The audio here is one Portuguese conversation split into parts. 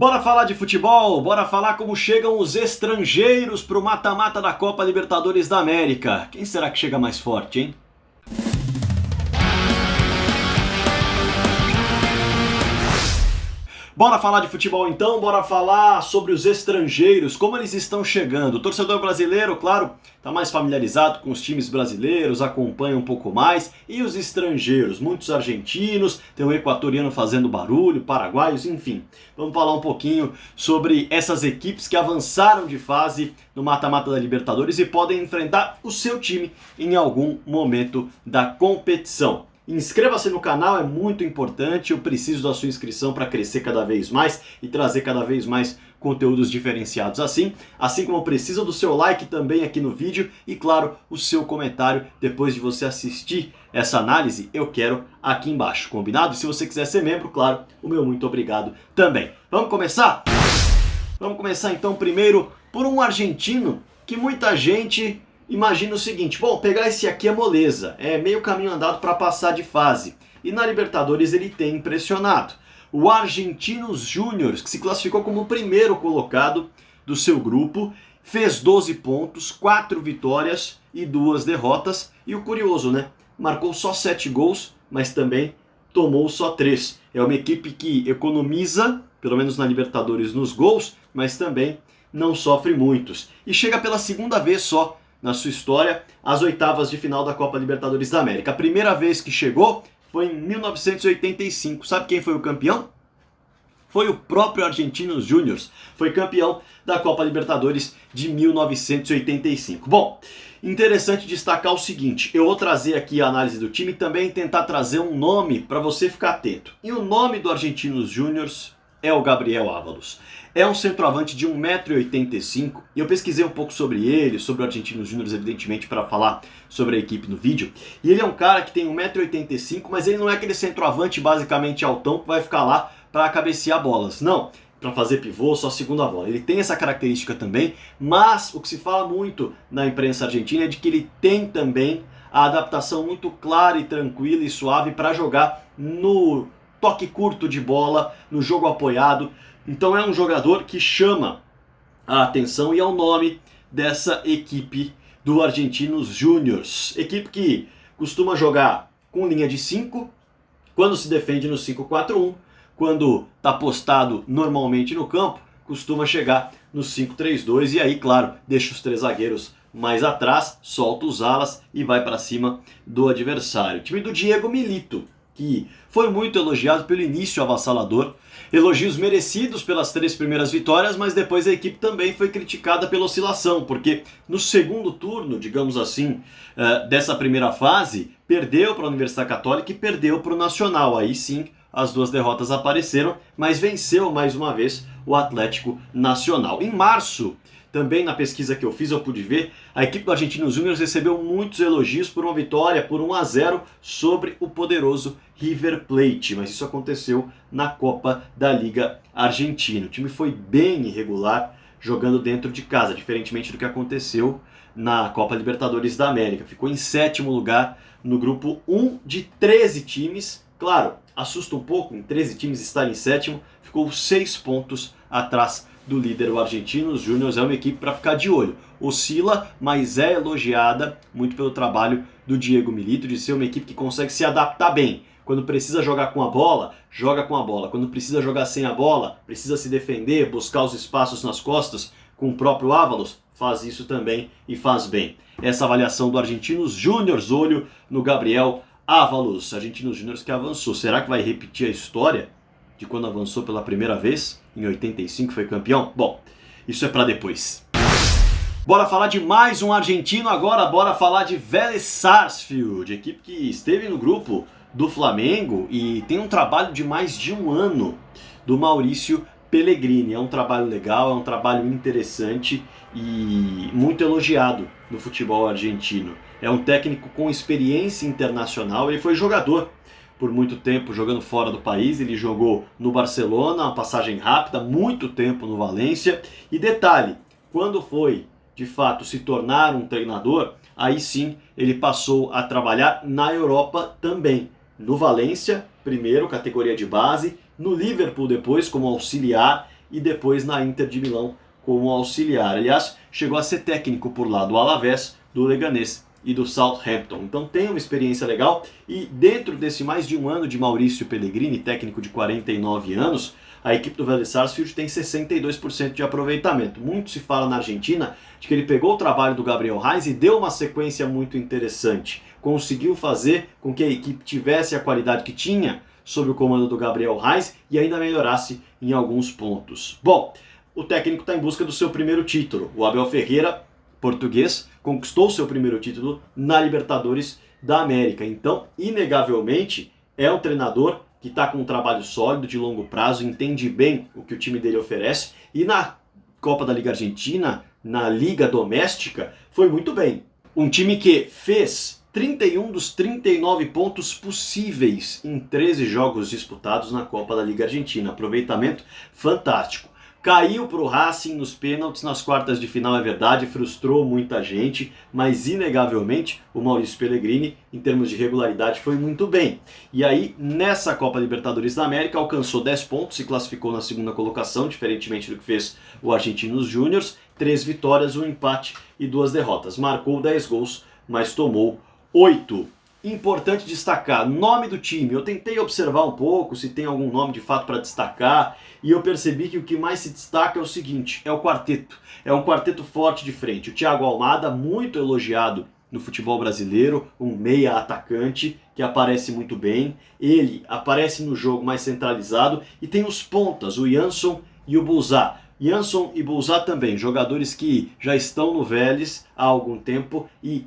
Bora falar de futebol, bora falar como chegam os estrangeiros pro mata-mata da Copa Libertadores da América. Quem será que chega mais forte, hein? Bora falar de futebol então, bora falar sobre os estrangeiros, como eles estão chegando. O torcedor brasileiro, claro, está mais familiarizado com os times brasileiros, acompanha um pouco mais. E os estrangeiros, muitos argentinos, tem o equatoriano fazendo barulho, paraguaios, enfim. Vamos falar um pouquinho sobre essas equipes que avançaram de fase no mata-mata da Libertadores e podem enfrentar o seu time em algum momento da competição. Inscreva-se no canal, é muito importante, eu preciso da sua inscrição para crescer cada vez mais e trazer cada vez mais conteúdos diferenciados assim como eu preciso do seu like também aqui no vídeo e claro, o seu comentário depois de você assistir essa análise, eu quero aqui embaixo, combinado? E se você quiser ser membro, claro, o meu muito obrigado também. Vamos começar? Vamos começar então primeiro por um argentino que muita gente imagina o seguinte, bom, pegar esse aqui é moleza, é meio caminho andado para passar de fase. E na Libertadores ele tem impressionado. O Argentinos Júnior, que se classificou como o primeiro colocado do seu grupo, fez 12 pontos, 4 vitórias e 2 derrotas. E o curioso, né? Marcou só 7 gols, mas também tomou só 3. É uma equipe que economiza, pelo menos na Libertadores, nos gols, mas também não sofre muitos. E chega pela segunda vez só na sua história, às oitavas de final da Copa Libertadores da América. A primeira vez que chegou foi em 1985. Sabe quem foi o campeão? Foi o próprio Argentinos Júnior. Foi campeão da Copa Libertadores de 1985. Bom, interessante destacar o seguinte, eu vou trazer aqui a análise do time e também tentar trazer um nome para você ficar atento. E o nome do Argentinos Júnior é o Gabriel Ávalos. É um centroavante de 1,85m e eu pesquisei um pouco sobre ele, sobre o Argentinos Júnior, evidentemente, para falar sobre a equipe no vídeo. E ele é um cara que tem 1,85m, mas ele não é aquele centroavante basicamente altão que vai ficar lá para cabecear bolas. Não, para fazer pivô, só segunda bola. Ele tem essa característica também, mas o que se fala muito na imprensa argentina é de que ele tem também a adaptação muito clara e tranquila e suave para jogar no toque curto de bola, no jogo apoiado. Então é um jogador que chama a atenção e é o nome dessa equipe do Argentinos Júnior. Equipe que costuma jogar com linha de 5, quando se defende no 5-4-1, quando está postado normalmente no campo, costuma chegar no 5-3-2 e aí, claro, deixa os 3 zagueiros mais atrás, solta os alas e vai para cima do adversário. O time do Diego Milito, que foi muito elogiado pelo início avassalador, elogios merecidos pelas 3 primeiras vitórias, mas depois a equipe também foi criticada pela oscilação, porque no segundo turno, digamos assim, dessa primeira fase, perdeu para a Universidade Católica e perdeu para o Nacional. Aí sim, as 2 derrotas apareceram, mas venceu mais uma vez o Atlético Nacional. Em março, também na pesquisa que eu fiz, eu pude ver, a equipe do Argentinos Júnior recebeu muitos elogios por uma vitória por 1-0 sobre o poderoso River Plate, mas isso aconteceu na Copa da Liga Argentina. O time foi bem irregular jogando dentro de casa, diferentemente do que aconteceu na Copa Libertadores da América. Ficou em 7º lugar no grupo 1 de 13 times. Claro, assusta um pouco em 13 times estar em 7º, ficou 6 pontos atrás do líder, o Argentinos Júnior. É uma equipe para ficar de olho. Oscila, mas é elogiada muito pelo trabalho do Diego Milito, de ser uma equipe que consegue se adaptar bem. Quando precisa jogar com a bola, joga com a bola. Quando precisa jogar sem a bola, precisa se defender, buscar os espaços nas costas com o próprio Ávalos, faz isso também e faz bem. Essa avaliação do Argentinos Júnior, olho no Gabriel Ávalos. Argentinos Júnior que avançou. Será que vai repetir a história de quando avançou pela primeira vez, em 85 foi campeão? Bom, isso é para depois. Bora falar de mais um argentino agora, bora falar de Vélez Sarsfield, equipe que esteve no grupo do Flamengo e tem um trabalho de mais de um ano do Maurício Pellegrini. É um trabalho legal, é um trabalho interessante e muito elogiado no futebol argentino. É um técnico com experiência internacional, ele foi jogador por muito tempo jogando fora do país, ele jogou no Barcelona, uma passagem rápida, muito tempo no Valência, e detalhe, quando foi de fato se tornar um treinador, aí sim ele passou a trabalhar na Europa também, no Valência, primeiro, categoria de base, no Liverpool depois como auxiliar, e depois na Inter de Milão como auxiliar. Aliás, chegou a ser técnico por lá do Alavés, do Leganés e do Southampton. Então tem uma experiência legal e dentro desse mais de um ano de Maurício Pellegrini, técnico de 49 anos, a equipe do Vélez Sarsfield tem 62% de aproveitamento. Muito se fala na Argentina de que ele pegou o trabalho do Gabriel Heinz e deu uma sequência muito interessante. Conseguiu fazer com que a equipe tivesse a qualidade que tinha sob o comando do Gabriel Heinz e ainda melhorasse em alguns pontos. Bom, o técnico está em busca do seu primeiro título. O Abel Ferreira, português, conquistou seu primeiro título na Libertadores da América. Então, inegavelmente, é um treinador que está com um trabalho sólido, de longo prazo, entende bem o que o time dele oferece. E na Copa da Liga Argentina, na Liga Doméstica, foi muito bem. Um time que fez 31 dos 39 pontos possíveis em 13 jogos disputados na Copa da Liga Argentina. Aproveitamento fantástico. Caiu para o Racing nos pênaltis nas quartas de final, é verdade, frustrou muita gente, mas inegavelmente o Maurício Pellegrini, em termos de regularidade, foi muito bem. E aí, nessa Copa Libertadores da América, alcançou 10 pontos, se classificou na segunda colocação, diferentemente do que fez o Argentinos Júniors, 3 vitórias, 1 empate e 2 derrotas. Marcou 10 gols, mas tomou 8. Importante destacar, nome do time. Eu tentei observar um pouco se tem algum nome de fato para destacar e eu percebi que o que mais se destaca é o seguinte, é o quarteto. É um quarteto forte de frente. O Thiago Almada, muito elogiado no futebol brasileiro, um meia atacante que aparece muito bem. Ele aparece no jogo mais centralizado e tem os pontas, o Jansson e o Bouzat. Jansson e Bouzat também, jogadores que já estão no Vélez há algum tempo e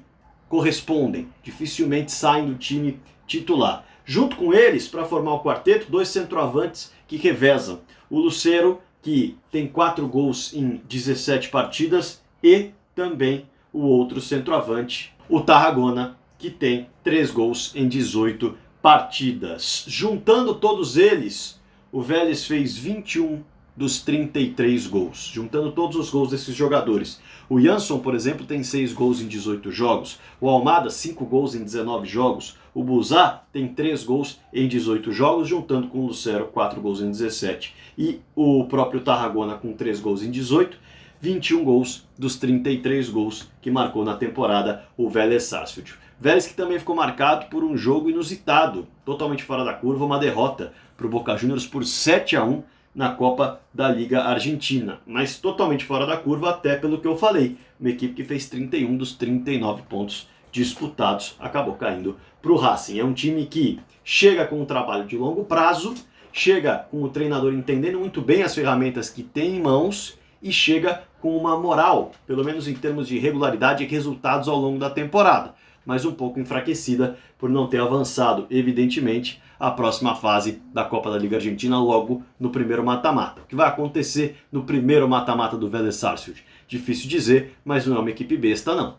correspondem, dificilmente saem do time titular. Junto com eles, para formar o quarteto, 2 centroavantes que revezam. O Lucero, que tem 4 gols em 17 partidas, e também o outro centroavante, o Tarragona, que tem 3 gols em 18 partidas. Juntando todos eles, o Vélez fez 21 dos 33 gols, juntando todos os gols desses jogadores. O Jansson, por exemplo, tem 6 gols em 18 jogos, o Almada 5 gols em 19 jogos, o Bouzat tem 3 gols em 18 jogos, juntando com o Lucero 4 gols em 17. E o próprio Tarragona com 3 gols em 18, 21 gols dos 33 gols que marcou na temporada o Vélez Sarsfield. Vélez que também ficou marcado por um jogo inusitado, totalmente fora da curva, uma derrota para o Boca Juniors por 7-1 na Copa da Liga Argentina, mas totalmente fora da curva até pelo que eu falei. Uma equipe que fez 31 dos 39 pontos disputados, acabou caindo para o Racing. É um time que chega com um trabalho de longo prazo, chega com o treinador entendendo muito bem as ferramentas que tem em mãos e chega com uma moral, pelo menos em termos de regularidade e resultados ao longo da temporada, mas um pouco enfraquecida por não ter avançado, evidentemente, a próxima fase da Copa da Liga Argentina logo no primeiro mata-mata. O que vai acontecer no primeiro mata-mata do Vélez Sarsfield? Difícil dizer, mas não é uma equipe besta, não.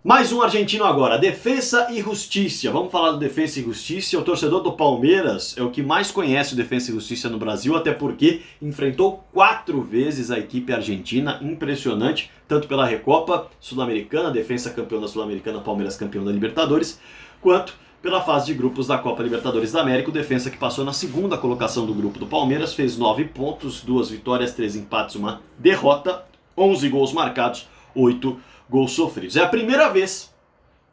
Mais um argentino agora, Defensa e Justiça. Vamos falar do Defensa e Justiça. O torcedor do Palmeiras é o que mais conhece o Defensa e Justiça no Brasil, até porque enfrentou 4 vezes a equipe argentina, impressionante, tanto pela Recopa Sul-Americana, Defensa campeão da Sul-Americana, Palmeiras campeão da Libertadores, quanto pela fase de grupos da Copa Libertadores da América. O Defensa, que passou na segunda colocação do grupo do Palmeiras, fez 9 pontos, 2 vitórias, 3 empates, 1 derrota, 11 gols marcados, 8 gols sofridos. É a primeira vez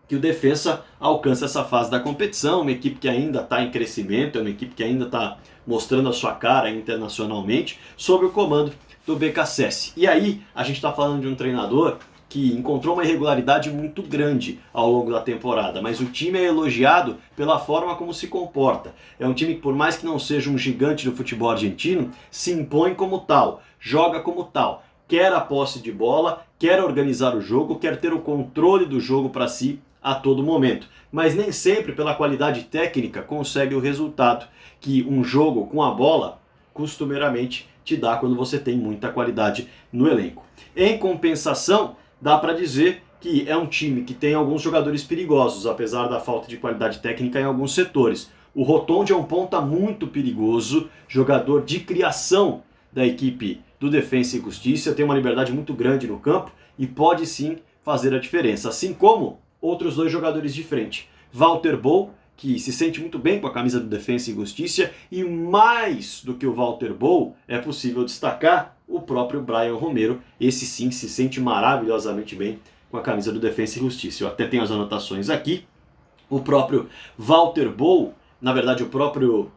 que o Defensa alcança essa fase da competição, uma equipe que ainda está em crescimento, é uma equipe que ainda está mostrando a sua cara internacionalmente, sob o comando do BKSS. E aí, a gente está falando de um treinador que encontrou uma irregularidade muito grande ao longo da temporada, mas o time é elogiado pela forma como se comporta. É um time que, por mais que não seja um gigante do futebol argentino, se impõe como tal, joga como tal, quer a posse de bola, quer organizar o jogo, quer ter o controle do jogo para si a todo momento. Mas nem sempre, pela qualidade técnica, consegue o resultado que um jogo com a bola costumeiramente te dá quando você tem muita qualidade no elenco. Em compensação, dá para dizer que é um time que tem alguns jogadores perigosos, apesar da falta de qualidade técnica em alguns setores. O Rotondi é um ponta muito perigoso, jogador de criação da equipe do Defensa e Justiça, tem uma liberdade muito grande no campo e pode sim fazer a diferença. Assim como outros 2 jogadores de frente, Walter Bou que se sente muito bem com a camisa do Defensa e Justiça, e mais do que o Walter Bou, é possível destacar o próprio Brian Romero. Esse sim se sente maravilhosamente bem com a camisa do Defensa e Justiça. Eu até tenho as anotações aqui. O próprio Walter Bou, na verdade o próprio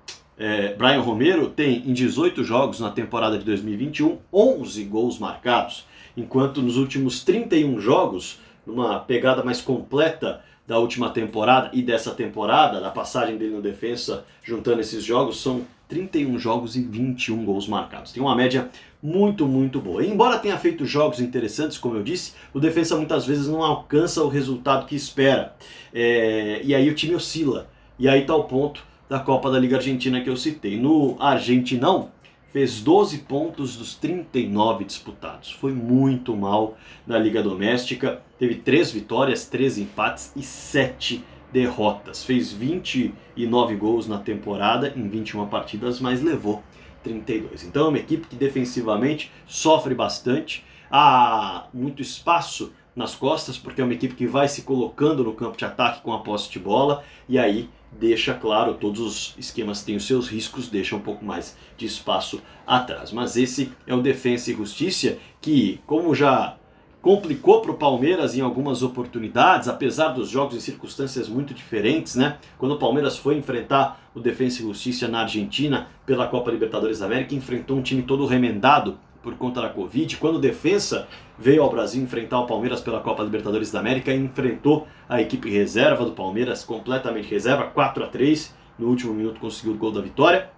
Brian Romero, tem em 18 jogos na temporada de 2021 11 gols marcados, enquanto nos últimos 31 jogos, numa pegada mais completa da última temporada e dessa temporada, da passagem dele no Defensa, juntando esses jogos, são 31 jogos e 21 gols marcados. Tem uma média muito, muito boa. E embora tenha feito jogos interessantes, como eu disse, o Defensa muitas vezes não alcança o resultado que espera. E aí o time oscila. E aí está o ponto da Copa da Liga Argentina que eu citei. No Argentinão, fez 12 pontos dos 39 disputados. Foi muito mal na Liga Doméstica. Teve 3 vitórias, 3 empates e 7 derrotas. Fez 29 gols na temporada em 21 partidas, mas levou 32. Então é uma equipe que defensivamente sofre bastante. Há muito espaço nas costas, porque é uma equipe que vai se colocando no campo de ataque com a posse de bola, e aí deixa, claro, todos os esquemas têm os seus riscos, deixa um pouco mais de espaço atrás. Mas esse é o Defensa e Justiça, que, como já complicou para o Palmeiras em algumas oportunidades, apesar dos jogos em circunstâncias muito diferentes, né? Quando o Palmeiras foi enfrentar o Defensa e Justiça na Argentina pela Copa Libertadores da América, enfrentou um time todo remendado por conta da Covid. Quando o Defensa veio ao Brasil enfrentar o Palmeiras pela Copa Libertadores da América, enfrentou a equipe reserva do Palmeiras, completamente reserva, 4-3, no último minuto conseguiu o gol da vitória.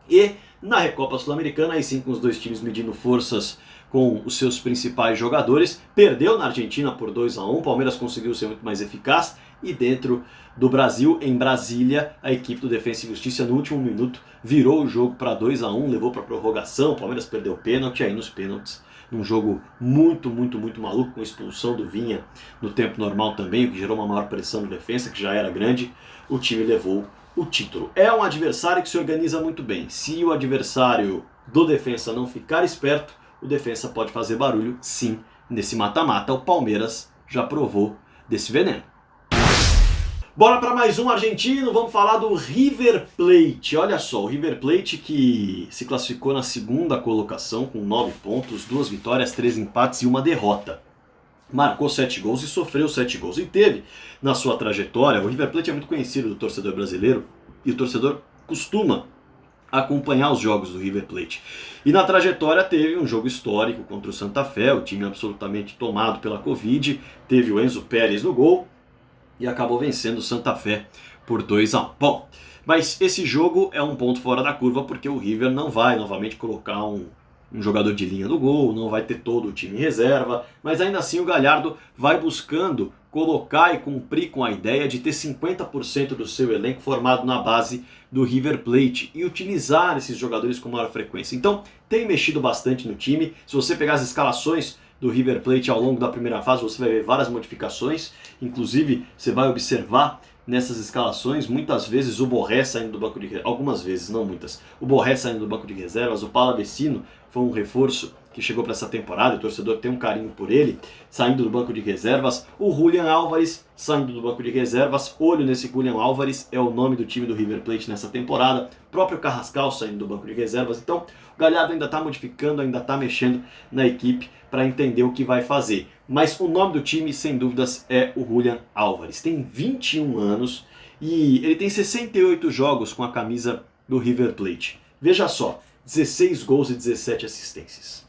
E na Recopa Sul-Americana, aí sim com os dois times medindo forças com os seus principais jogadores, perdeu na Argentina por 2-1, o Palmeiras conseguiu ser muito mais eficaz, e dentro do Brasil, em Brasília, a equipe do Defensa e Justiça no último minuto virou o jogo para 2-1, levou para prorrogação, o Palmeiras perdeu o pênalti, aí nos pênaltis, num jogo muito, muito, muito maluco, com expulsão do Vinha no tempo normal também, o que gerou uma maior pressão no Defensa, que já era grande, o time levou o título. É um adversário que se organiza muito bem. Se o adversário do Defensa não ficar esperto, o Defensa pode fazer barulho, sim, nesse mata-mata. O Palmeiras já provou desse veneno. Bora para mais um argentino, vamos falar do River Plate. Olha só, o River Plate que se classificou na segunda colocação com 9 pontos, 2 vitórias, 3 empates e 1 derrota. Marcou 7 gols e sofreu 7 gols. E teve na sua trajetória, o River Plate é muito conhecido do torcedor brasileiro e o torcedor costuma acompanhar os jogos do River Plate. E na trajetória teve um jogo histórico contra o Santa Fé, o time absolutamente tomado pela Covid, teve o Enzo Pérez no gol e acabou vencendo o Santa Fé por 2-1. Bom, mas esse jogo é um ponto fora da curva porque o River não vai novamente colocar um jogador de linha do gol, não vai ter todo o time em reserva, mas ainda assim o Galhardo vai buscando colocar e cumprir com a ideia de ter 50% do seu elenco formado na base do River Plate e utilizar esses jogadores com maior frequência. Então tem mexido bastante no time. Se você pegar as escalações do River Plate ao longo da primeira fase, você vai ver várias modificações, inclusive você vai observar nessas escalações, muitas vezes o Borré saindo do banco de reservas, algumas vezes, não muitas, o Borré saindo do banco de reservas, o Palavecino foi um reforço que chegou para essa temporada, o torcedor tem um carinho por ele, saindo do banco de reservas, o Julián Álvares saindo do banco de reservas, olho nesse Julián Álvares, é o nome do time do River Plate nessa temporada, o próprio Carrascal saindo do banco de reservas, então o Galhardo ainda está modificando, ainda está mexendo na equipe para entender o que vai fazer. Mas o nome do time, sem dúvidas, é o Julián Álvares. Tem 21 anos e ele tem 68 jogos com a camisa do River Plate. Veja só, 16 gols e 17 assistências.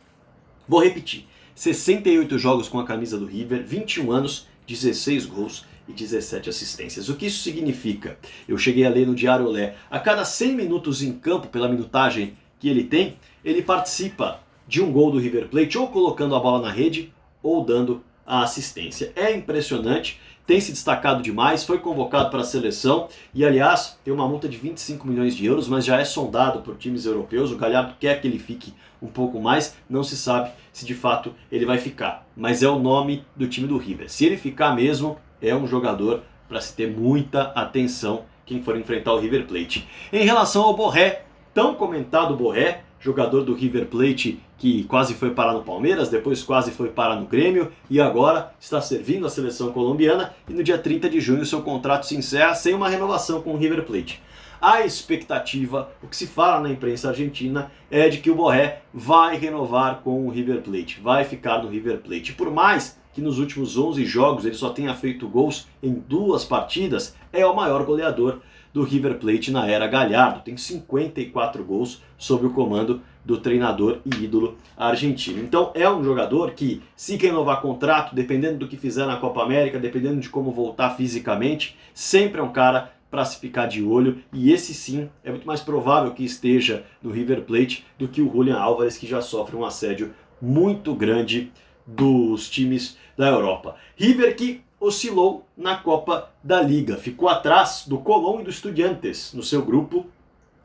Vou repetir, 68 jogos com a camisa do River, 21 anos, 16 gols e 17 assistências. O que isso significa? Eu cheguei a ler no Diário Olé. A cada 100 minutos em campo, pela minutagem que ele tem, ele participa de um gol do River Plate, ou colocando a bola na rede, ou dando a assistência. É impressionante, tem se destacado demais, foi convocado para a seleção e, aliás, tem uma multa de 25 milhões de euros, mas já é sondado por times europeus. O Galhardo quer que ele fique um pouco mais, não se sabe se de fato ele vai ficar, mas é o nome do time do River. Se ele ficar mesmo, é um jogador para se ter muita atenção quem for enfrentar o River Plate. Em relação ao Borré, tão comentado Borré, jogador do River Plate que quase foi parar no Palmeiras, depois quase foi parar no Grêmio e agora está servindo a seleção colombiana e no dia 30 de junho seu contrato se encerra sem uma renovação com o River Plate. A expectativa, o que se fala na imprensa argentina, é de que o Borré vai renovar com o River Plate, vai ficar no River Plate. Por mais que nos últimos 11 jogos ele só tenha feito gols em 2 partidas, é o maior goleador do River Plate na era Gallardo. Tem 54 gols sob o comando do treinador e ídolo argentino. Então é um jogador que, se renovar contrato, dependendo do que fizer na Copa América, dependendo de como voltar fisicamente, sempre é um cara para se ficar de olho, e esse sim é muito mais provável que esteja no River Plate do que o Julián Álvares, que já sofre um assédio muito grande dos times da Europa. River que oscilou na Copa da Liga, ficou atrás do Colón e do Estudiantes no seu grupo,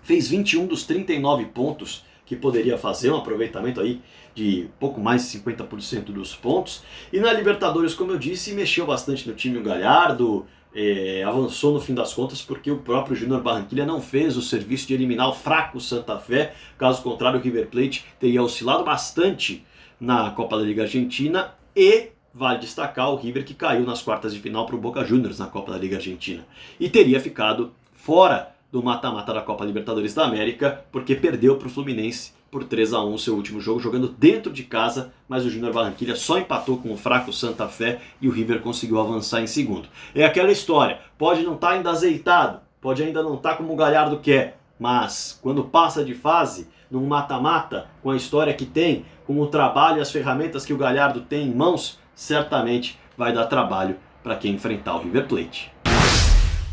fez 21 dos 39 pontos que poderia fazer, um aproveitamento aí de pouco mais de 50% dos pontos, e na Libertadores, como eu disse, mexeu bastante no time o Gallardo, avançou no fim das contas porque o próprio Júnior Barranquilla não fez o serviço de eliminar o fraco Santa Fé. Caso contrário, o River Plate teria oscilado bastante na Copa da Liga Argentina, e vale destacar o River que caiu nas quartas de final para o Boca Juniors na Copa da Liga Argentina e teria ficado fora do mata-mata da Copa Libertadores da América porque perdeu para o Fluminense por 3-1 seu último jogo, jogando dentro de casa, mas o Júnior Barranquilla só empatou com o fraco Santa Fé e o River conseguiu avançar em segundo. É aquela história, pode não estar ainda azeitado, pode ainda não estar como o Gallardo quer, mas quando passa de fase, num mata-mata, com a história que tem, com o trabalho e as ferramentas que o Gallardo tem em mãos, certamente vai dar trabalho para quem enfrentar o River Plate.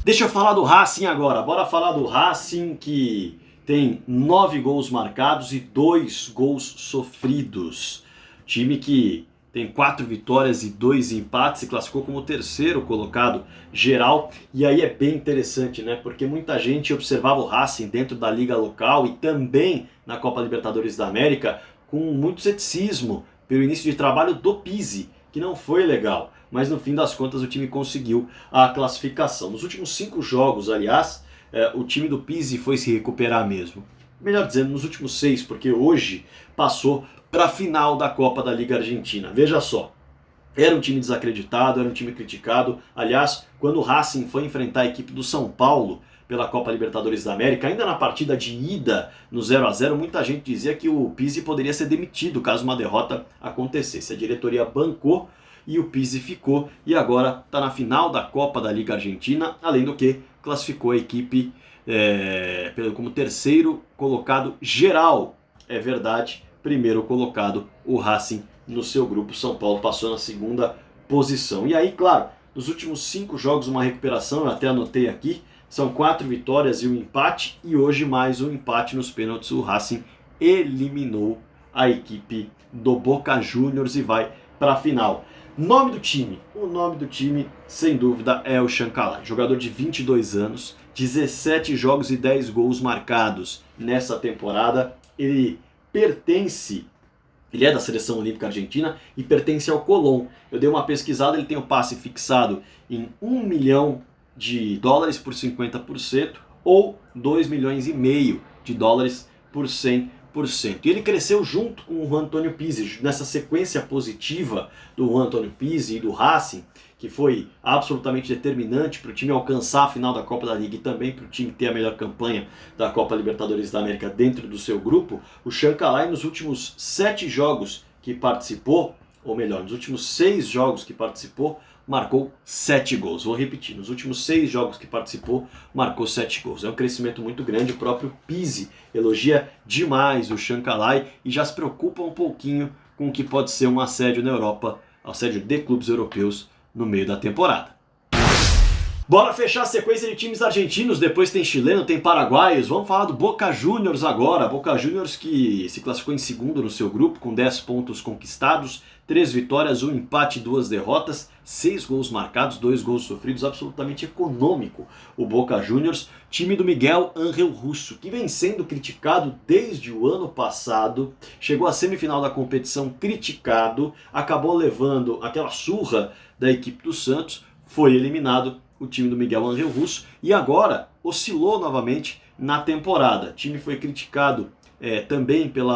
Deixa eu falar do Racing agora, bora falar do Racing que tem 9 gols marcados e 2 gols sofridos. Time que tem 4 vitórias e 2 empates, se classificou como o terceiro colocado geral. E aí é bem interessante, né? Porque muita gente observava o Racing dentro da liga local e também na Copa Libertadores da América com muito ceticismo pelo início de trabalho do Pizzi, que não foi legal. Mas no fim das contas o time conseguiu a classificação. Nos últimos 5 jogos, aliás, o time do Pizzi foi se recuperar mesmo. Melhor dizendo, nos últimos 6, porque hoje passou para a final da Copa da Liga Argentina. Veja só, era um time desacreditado, era um time criticado. Aliás, quando o Racing foi enfrentar a equipe do São Paulo pela Copa Libertadores da América, ainda na partida de ida no 0-0, muita gente dizia que o Pizzi poderia ser demitido caso uma derrota acontecesse. A diretoria bancou e o Pizzi ficou, e agora está na final da Copa da Liga Argentina, além do que classificou a equipe como terceiro colocado geral. É verdade, primeiro colocado o Racing no seu grupo. São Paulo passou na segunda posição. E aí, claro, nos últimos 5 jogos uma recuperação, eu até anotei aqui, são 4 vitórias e um empate, e hoje mais um empate nos pênaltis. O Racing eliminou a equipe do Boca Juniors e vai para a final. Nome do time. O nome do time, sem dúvida, é o Chancalay. Jogador de 22 anos, 17 jogos e 10 gols marcados nessa temporada. Ele é da Seleção Olímpica Argentina e pertence ao Colón. Eu dei uma pesquisada, ele tem o passe fixado em $1 milhão por 50% ou $2,5 milhões por 100%. E ele cresceu junto com o Juan Antonio Pizzi, nessa sequência positiva do Juan Antonio Pizzi e do Racing, que foi absolutamente determinante para o time alcançar a final da Copa da Liga e também para o time ter a melhor campanha da Copa Libertadores da América dentro do seu grupo. O Chancalay, nos últimos 7 jogos que participou, ou melhor, nos últimos 6 jogos que participou, marcou 7 gols. Vou repetir, nos últimos 6 jogos que participou, marcou 7 gols. É um crescimento muito grande, o próprio Pizzi elogia demais o Chancalay e já se preocupa um pouquinho com o que pode ser um assédio na Europa, assédio de clubes europeus no meio da temporada. Bora fechar a sequência de times argentinos, depois tem chileno, tem paraguaios. Vamos falar do Boca Juniors agora. Boca Juniors que se classificou em segundo no seu grupo, com 10 pontos conquistados, 3 vitórias, 1 empate e 2 derrotas, 6 gols marcados, 2 gols sofridos, absolutamente econômico o Boca Juniors. Time do Miguel Ángel Russo, que vem sendo criticado desde o ano passado, chegou à semifinal da competição criticado, acabou levando aquela surra da equipe do Santos, foi eliminado o time do Miguel Ángel Russo e agora oscilou novamente na temporada. O time foi criticado também pelo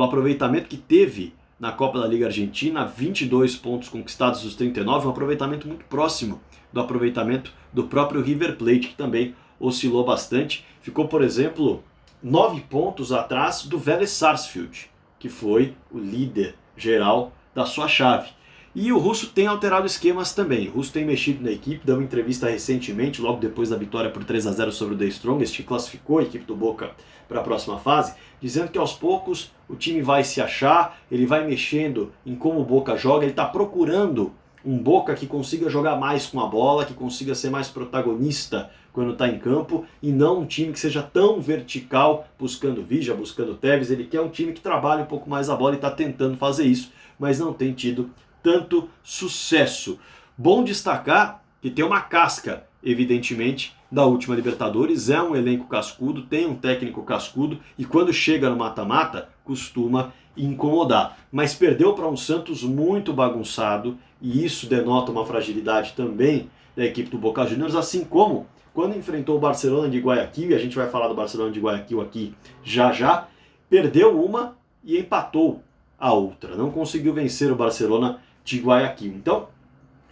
aproveitamento que teve na Copa da Liga Argentina, 22 pontos conquistados dos 39, um aproveitamento muito próximo do aproveitamento do próprio River Plate, que também oscilou bastante. Ficou, por exemplo, 9 pontos atrás do Vélez Sarsfield, que foi o líder geral da sua chave. E o Russo tem alterado esquemas também. O Russo tem mexido na equipe, deu uma entrevista recentemente, logo depois da vitória por 3-0 sobre o The Strongest, que classificou a equipe do Boca para a próxima fase, dizendo que aos poucos o time vai se achar, ele vai mexendo em como o Boca joga, ele está procurando um Boca que consiga jogar mais com a bola, que consiga ser mais protagonista quando está em campo, e não um time que seja tão vertical, buscando Vija, buscando Tevez. Ele quer um time que trabalhe um pouco mais a bola e está tentando fazer isso, mas não tem tido tanto sucesso. Bom destacar que tem uma casca, evidentemente, da última Libertadores, é um elenco cascudo, tem um técnico cascudo, e quando chega no mata-mata, costuma incomodar. Mas perdeu para um Santos muito bagunçado, e isso denota uma fragilidade também da equipe do Boca Juniors, assim como quando enfrentou o Barcelona de Guayaquil, e a gente vai falar do Barcelona de Guayaquil aqui já já, perdeu uma e empatou a outra. Não conseguiu vencer o Barcelona de Guayaquil. Então,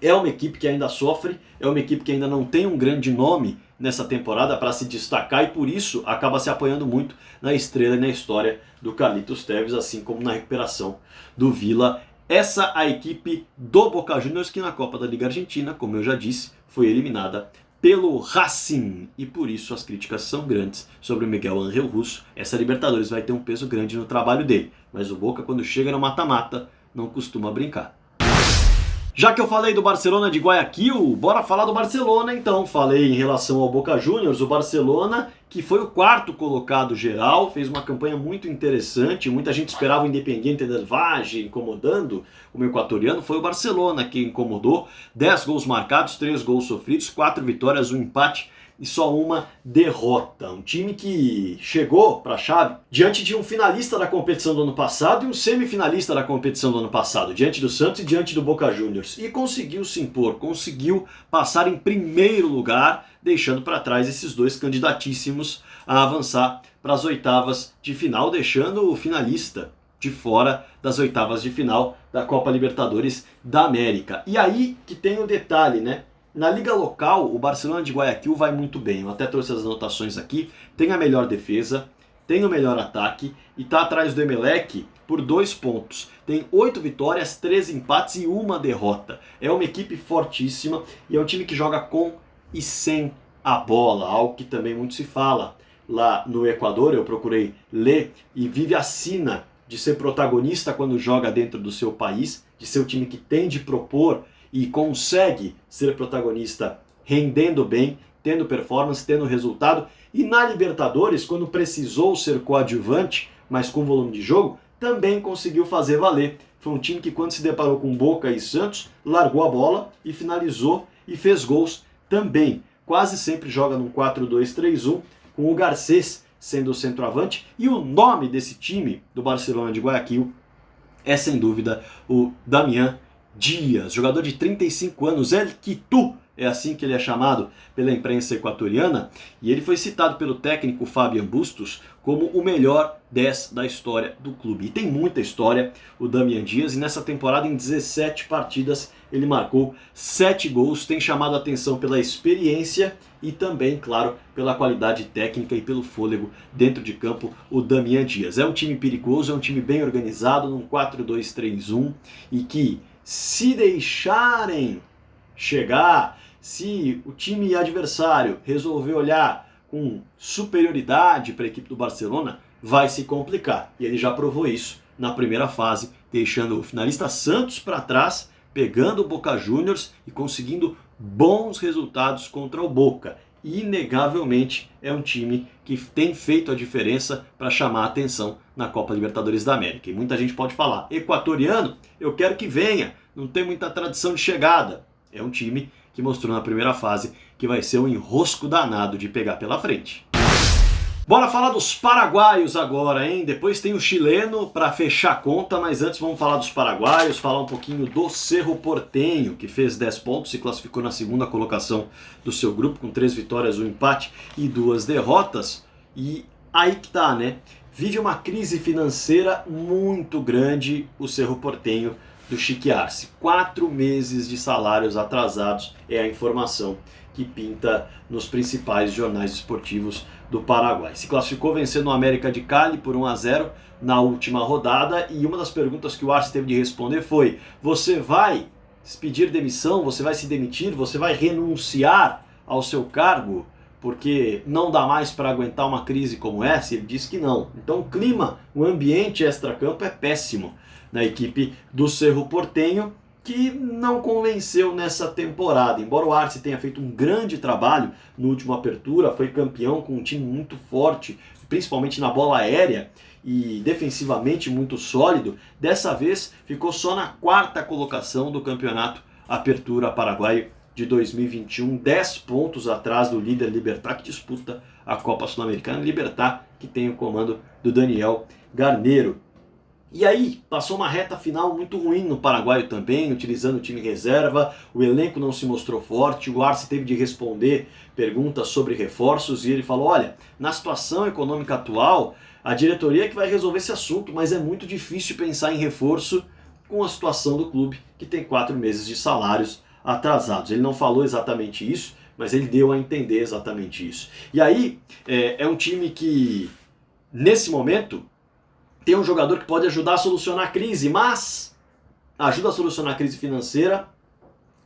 é uma equipe que ainda sofre, é uma equipe que ainda não tem um grande nome nessa temporada para se destacar, e por isso acaba se apoiando muito na estrela e na história do Carlitos Tevez, assim como na recuperação do Villa. Essa a equipe do Boca Juniors, que na Copa da Liga Argentina, como eu já disse, foi eliminada pelo Racing, e por isso as críticas são grandes sobre o Miguel Ángel Russo. Essa Libertadores vai ter um peso grande no trabalho dele, mas o Boca, quando chega no mata-mata, não costuma brincar. Já que eu falei do Barcelona de Guayaquil, bora falar do Barcelona então. Falei em relação ao Boca Juniors, o Barcelona, que foi o quarto colocado geral, fez uma campanha muito interessante, muita gente esperava o Independiente del Valle incomodando o equatoriano, foi o Barcelona que incomodou, 10 gols marcados, 3 gols sofridos, 4 vitórias, 1 empate e só uma derrota. Um time que chegou para a chave diante de um finalista da competição do ano passado e um semifinalista da competição do ano passado, diante do Santos e diante do Boca Juniors. E conseguiu se impor, conseguiu passar em primeiro lugar, deixando para trás esses dois candidatíssimos a avançar para as oitavas de final, deixando o finalista de fora das oitavas de final da Copa Libertadores da América. E aí que tem o detalhe, né? Na liga local, o Barcelona de Guayaquil vai muito bem. Eu até trouxe as anotações aqui. Tem a melhor defesa, tem o melhor ataque e está atrás do Emelec por 2 pontos. Tem 8 vitórias, 13 empates e 1 derrota. É uma equipe fortíssima e é um time que joga com e sem a bola, algo que também muito se fala lá no Equador. Eu procurei ler e vive a sina de ser protagonista quando joga dentro do seu país, de ser o time que tem de propor e consegue ser protagonista rendendo bem, tendo performance, tendo resultado. E na Libertadores, quando precisou ser coadjuvante, mas com volume de jogo, também conseguiu fazer valer. Foi um time que, quando se deparou com Boca e Santos, largou a bola e finalizou e fez gols também. Quase sempre joga num 4-2-3-1, com o Garcés sendo o centroavante. E o nome desse time do Barcelona de Guayaquil é, sem dúvida, o Damián Dias, jogador de 35 anos, El Quitu, é assim que ele é chamado pela imprensa equatoriana, e ele foi citado pelo técnico Fabián Bustos como o melhor 10 da história do clube. E tem muita história o Damián Dias, e nessa temporada, em 17 partidas, ele marcou 7 gols, tem chamado a atenção pela experiência e também, claro, pela qualidade técnica e pelo fôlego dentro de campo, o Damián Dias. É um time perigoso, é um time bem organizado, num 4-2-3-1, e que, se deixarem chegar, se o time adversário resolver olhar com superioridade para a equipe do Barcelona, vai se complicar. E ele já provou isso na primeira fase, deixando o finalista Santos para trás, pegando o Boca Juniors e conseguindo bons resultados contra o Boca. Inegavelmente é um time que tem feito a diferença para chamar a atenção na Copa Libertadores da América. E muita gente pode falar, equatoriano, eu quero que venha, não tem muita tradição de chegada. É um time que mostrou na primeira fase que vai ser um enrosco danado de pegar pela frente. Bora falar dos paraguaios agora, hein? Depois tem o chileno para fechar a conta, mas antes vamos falar dos paraguaios, falar um pouquinho do Cerro Porteño, que fez 10 pontos, se classificou na segunda colocação do seu grupo, com 3 vitórias, 1 empate e 2 derrotas. E aí que tá, né? vive uma crise financeira muito grande o Cerro Porteño do Chiqui Arce. 4 meses de salários atrasados é a informação que pinta nos principais jornais esportivos do Paraguai. Se classificou vencendo o América de Cali por 1-0 na última rodada, e uma das perguntas que o Arce teve de responder foi: você vai pedir demissão, você vai se demitir, você vai renunciar ao seu cargo porque não dá mais para aguentar uma crise como essa? Ele disse que não. Então o clima, o ambiente extracampo é péssimo na equipe do Cerro Porteño, que não convenceu nessa temporada. Embora o Arce tenha feito um grande trabalho no último Apertura, foi campeão com um time muito forte, principalmente na bola aérea, e defensivamente muito sólido, dessa vez ficou só na 4ª colocação do campeonato Apertura Paraguaio de 2021, 10 pontos atrás do líder Libertad, que disputa a Copa Sul-Americana. Libertad, que tem o comando do Daniel Garneiro. E aí, passou uma reta final muito ruim no Paraguai também, utilizando o time reserva, o elenco não se mostrou forte, o Arce teve de responder perguntas sobre reforços e ele falou: olha, na situação econômica atual, a diretoria é que vai resolver esse assunto, mas é muito difícil pensar em reforço com a situação do clube, que tem 4 meses de salários atrasados. Ele não falou exatamente isso, mas ele deu a entender exatamente isso. E aí, é um time que, nesse momento, tem um jogador que pode ajudar a solucionar a crise, mas ajuda a solucionar a crise financeira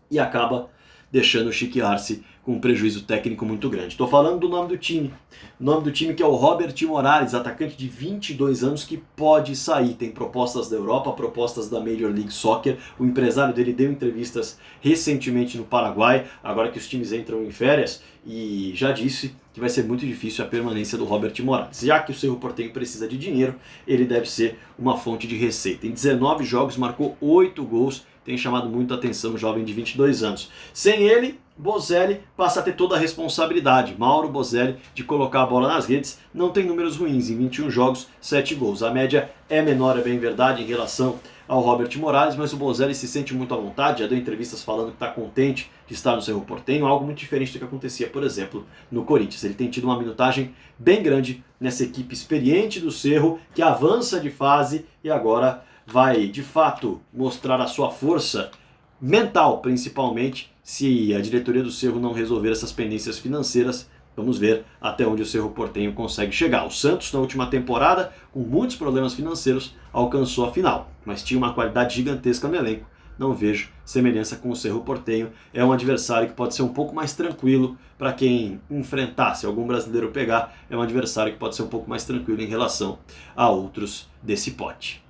e acaba deixando o Chiqui Arce com um prejuízo técnico muito grande. Estou falando do nome do time. O nome do time que é o Robert Morales, atacante de 22 anos que pode sair. Tem propostas da Europa, propostas da Major League Soccer. O empresário dele deu entrevistas recentemente no Paraguai, agora que os times entram em férias, e já disse que vai ser muito difícil a permanência do Robert Morales. Já que o Cerro Porteño precisa de dinheiro, ele deve ser uma fonte de receita. Em 19 jogos, marcou 8 gols, tem chamado muito a atenção o jovem de 22 anos. Sem ele, Bozelli passa a ter toda a responsabilidade. Mauro Bozelli, de colocar a bola nas redes. Não tem números ruins, em 21 jogos, 7 gols. A média é menor, é bem verdade, em relação ao Robert Morales, mas o Bozelli se sente muito à vontade, já deu entrevistas falando que está contente de estar no Cerro Porteño, algo muito diferente do que acontecia, por exemplo, no Corinthians. Ele tem tido uma minutagem bem grande nessa equipe experiente do Cerro, que avança de fase e agora vai, de fato, mostrar a sua força mental, principalmente, se a diretoria do Cerro não resolver essas pendências financeiras. Vamos ver até onde o Cerro Porteño consegue chegar. O Santos, na última temporada, com muitos problemas financeiros, alcançou a final, mas tinha uma qualidade gigantesca no elenco. Não vejo semelhança com o Cerro Porteño. É um adversário que pode ser um pouco mais tranquilo para quem enfrentar. Se algum brasileiro pegar, é um adversário que pode ser um pouco mais tranquilo em relação a outros desse pote.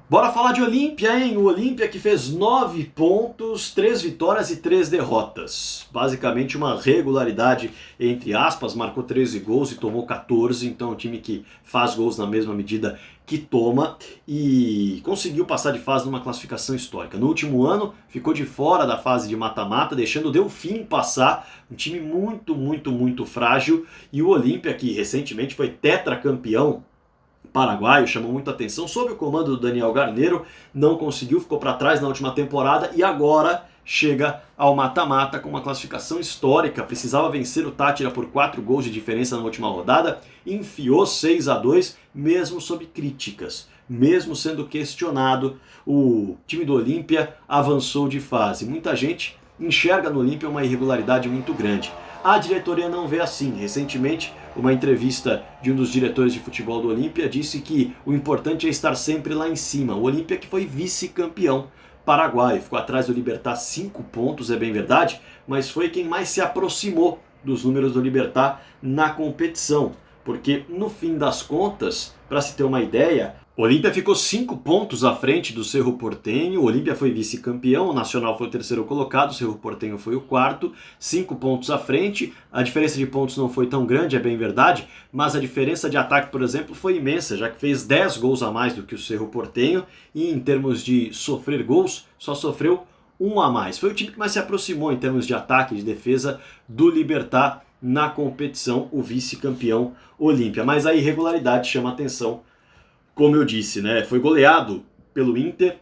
Bora falar de Olímpia, hein? O Olímpia que fez 9 pontos, 3 vitórias e 3 derrotas. Basicamente uma regularidade, entre aspas, marcou 13 gols e tomou 14, então é um time que faz gols na mesma medida que toma e conseguiu passar de fase numa classificação histórica. No último ano ficou de fora da fase de mata-mata, deixando o Delfim passar, um time muito frágil, e o Olímpia, que recentemente foi tetracampeão paraguaio, chamou muita atenção, sob o comando do Daniel Garneiro, não conseguiu, ficou para trás na última temporada e agora chega ao mata-mata com uma classificação histórica. Precisava vencer o Táchira por 4 gols de diferença na última rodada, enfiou 6-2, mesmo sob críticas, mesmo sendo questionado, o time do Olímpia avançou de fase. Muita gente enxerga no Olímpia uma irregularidade muito grande. A diretoria não vê assim. Recentemente, uma entrevista de um dos diretores de futebol do Olímpia disse que o importante é estar sempre lá em cima. O Olímpia, que foi vice-campeão paraguaio, ficou atrás do Libertad 5 pontos, é bem verdade, mas foi quem mais se aproximou dos números do Libertad na competição, porque no fim das contas, para se ter uma ideia, o Olímpia ficou 5 pontos à frente do Cerro Porteño. O Olímpia foi vice-campeão, o Nacional foi o 3º colocado, o Cerro Porteño foi o 4º, 5 pontos à frente. A diferença de pontos não foi tão grande, é bem verdade, mas a diferença de ataque, por exemplo, foi imensa, já que fez 10 gols a mais do que o Cerro Porteño e em termos de sofrer gols, só sofreu 1 a mais. Foi o time que mais se aproximou em termos de ataque e de defesa do Libertad na competição, o vice-campeão Olímpia. Mas a irregularidade chama atenção. Como eu disse, né? Foi goleado pelo Inter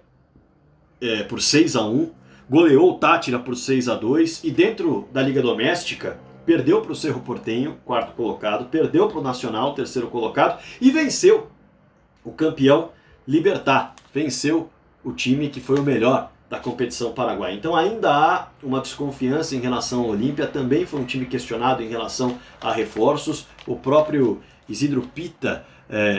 por 6-1, goleou o Táchira por 6-2, e dentro da Liga Doméstica, perdeu para o Cerro Porteño, quarto colocado, perdeu para o Nacional, terceiro colocado, e venceu o campeão Libertad, venceu o time que foi o melhor da competição paraguaia. Então ainda há uma desconfiança em relação ao Olímpia, também foi um time questionado em relação a reforços. O próprio Isidro Pita,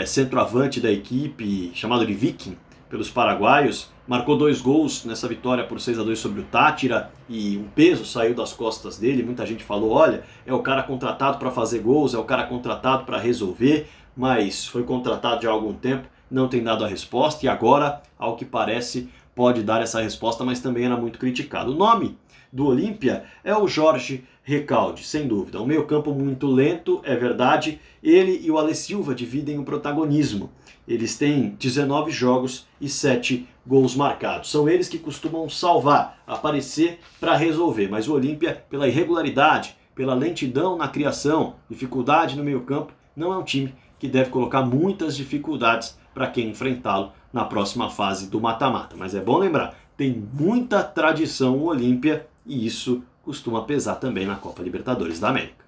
centroavante da equipe, chamado de Viking pelos paraguaios, marcou 2 gols nessa vitória por 6-2 sobre o Táchira, e um peso saiu das costas dele. Muita gente falou, olha, é o cara contratado para fazer gols, é o cara contratado para resolver, mas foi contratado já há algum tempo, não tem dado a resposta, e agora, ao que parece, pode dar essa resposta, mas também era muito criticado. O nome do Olímpia é o Jorge Recalde, sem dúvida. Um meio-campo muito lento, é verdade. Ele e o Ale Silva dividem o protagonismo. Eles têm 19 jogos e 7 gols marcados. São eles que costumam salvar, aparecer para resolver. Mas o Olímpia, pela irregularidade, pela lentidão na criação, dificuldade no meio-campo, não é um time que deve colocar muitas dificuldades para quem enfrentá-lo na próxima fase do mata-mata. Mas é bom lembrar, tem muita tradição o Olímpia e isso costuma pesar também na Copa Libertadores da América.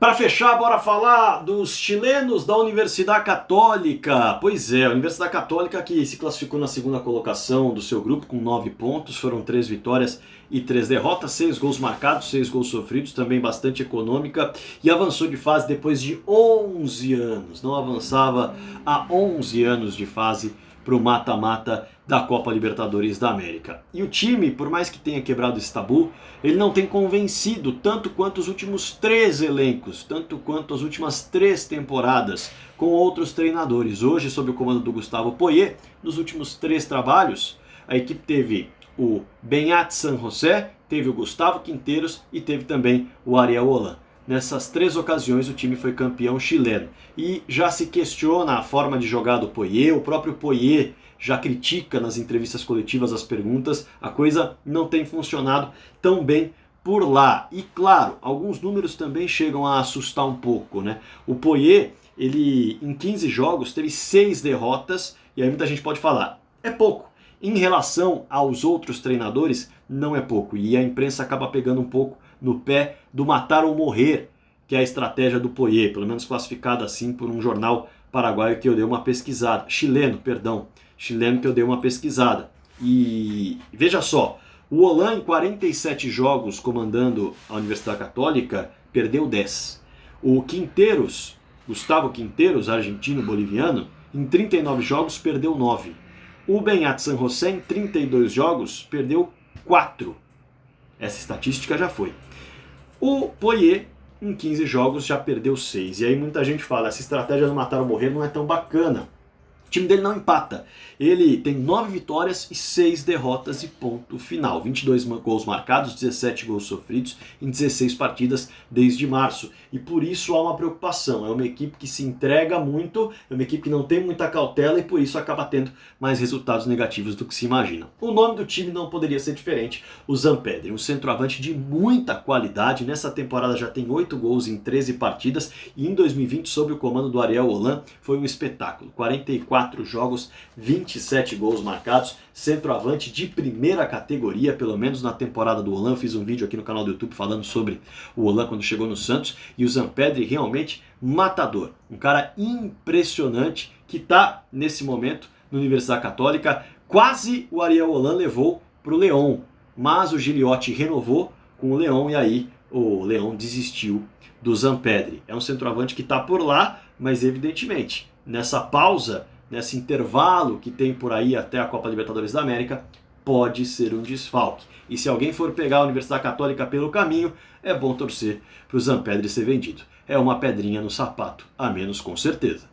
Para fechar, bora falar dos chilenos da Universidade Católica. Pois é, a Universidade Católica que se classificou na segunda colocação do seu grupo com 9 pontos, foram 3 vitórias e 3 derrotas, 6 gols marcados, 6 gols sofridos, também bastante econômica, e avançou de fase depois de 11 anos. Não avançava há 11 anos de fase para o mata-mata da Copa Libertadores da América. E o time, por mais que tenha quebrado esse tabu, ele não tem convencido tanto quanto os últimos 3 elencos, tanto quanto as últimas 3 temporadas com outros treinadores. Hoje, sob o comando do Gustavo Poyet, nos últimos 3 trabalhos, a equipe teve o Beñat San José, teve o Gustavo Quinteiros e teve também o Ariel Holan. Nessas 3 ocasiões o time foi campeão chileno. E já se questiona a forma de jogar do Poyet, o próprio Poyet já critica nas entrevistas coletivas as perguntas, a coisa não tem funcionado tão bem por lá. E claro, alguns números também chegam a assustar um pouco, né? O Poyet, ele em 15 jogos teve 6 derrotas, e aí muita gente pode falar, é pouco. Em relação aos outros treinadores, não é pouco. E a imprensa acaba pegando um pouco no pé do matar ou morrer, que é a estratégia do Poyet, pelo menos classificada assim por um jornal paraguaio que eu dei uma pesquisada. Chileno que eu dei uma pesquisada. E veja só, o Holan em 47 jogos comandando a Universidade Católica perdeu 10. O Quinteiros, Gustavo Quinteiros, argentino-boliviano, em 39 jogos perdeu 9. O Beñat San José em 32 jogos perdeu 4. Essa estatística já foi. O Poyet em 15 jogos já perdeu 6. E aí muita gente fala, essa estratégia do matar ou morrer não é tão bacana. O time dele não empata. Ele tem 9 vitórias e 6 derrotas e ponto final. 22 gols marcados, 17 gols sofridos em 16 partidas desde março. E por isso há uma preocupação. É uma equipe que se entrega muito, é uma equipe que não tem muita cautela e por isso acaba tendo mais resultados negativos do que se imagina. O nome do time não poderia ser diferente. O Zampedri, um centroavante de muita qualidade. Nessa temporada já tem 8 gols em 13 partidas e em 2020, sob o comando do Ariel Holan, foi um espetáculo. 44 jogos, 27 gols marcados, centroavante de primeira categoria, pelo menos na temporada do Holan. Eu fiz um vídeo aqui no canal do YouTube falando sobre o Holan quando chegou no Santos, e o Zampedri realmente matador, um cara impressionante que está nesse momento na Universidade Católica. Quase o Ariel Holan levou para o León, mas o Gigliotti renovou com o León e aí o León desistiu do Zampedri. É um centroavante que está por lá, mas evidentemente nessa pausa, nesse intervalo que tem por aí até a Copa Libertadores da América, pode ser um desfalque. E se alguém for pegar a Universidade Católica pelo caminho, é bom torcer para o Zampedri ser vendido. É uma pedrinha no sapato, a menos com certeza.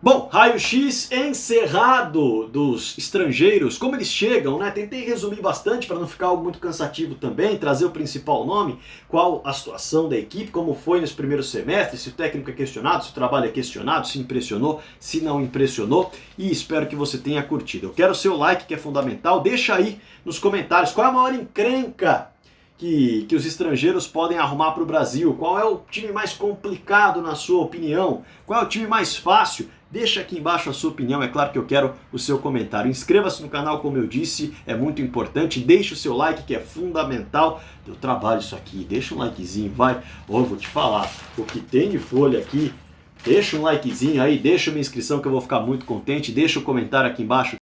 Bom, raio-x encerrado dos estrangeiros, como eles chegam, né? Tentei resumir bastante para não ficar algo muito cansativo também, trazer o principal nome, qual a situação da equipe, como foi nesse primeiro semestre, se o técnico é questionado, se o trabalho é questionado, se impressionou, se não impressionou, e espero que você tenha curtido. Eu quero o seu like, que é fundamental, deixa aí nos comentários qual é a maior encrenca que os estrangeiros podem arrumar para o Brasil? Qual é o time mais complicado na sua opinião? Qual é o time mais fácil? Deixa aqui embaixo a sua opinião, é claro que eu quero o seu comentário. Inscreva-se no canal, como eu disse, é muito importante. Deixe o seu like, que é fundamental. Eu trabalho isso aqui, deixa um likezinho, vai. Ó, vou te falar, o que tem de folha aqui, deixa um likezinho aí, deixa uma inscrição que eu vou ficar muito contente. Deixa o comentário aqui embaixo.